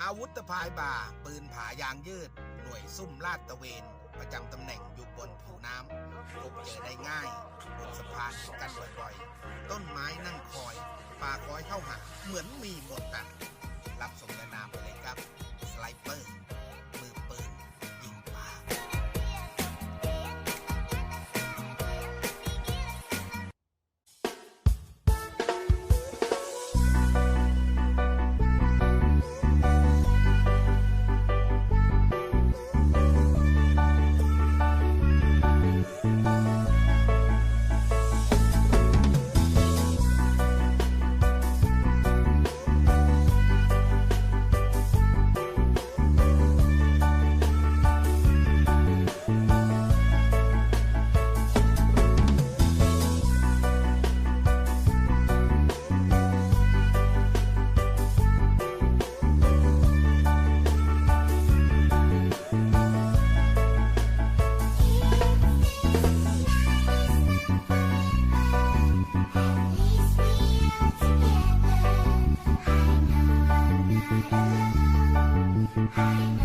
อาวุธตะพายบ่าปืนผายางยืดหน่วยซุ่มลาดตระเวนประจำตำแหน่งอยู่บนผิวน้ำพบเจอได้ง่ายบนสะพานกันบ่อยๆต้นไม้นั่งคอยปลาคอยเข้าหาเหมือนมีหมดตันรับสมญานามไปเลยครับสไลเปอร์มือปืนยิงปลาI know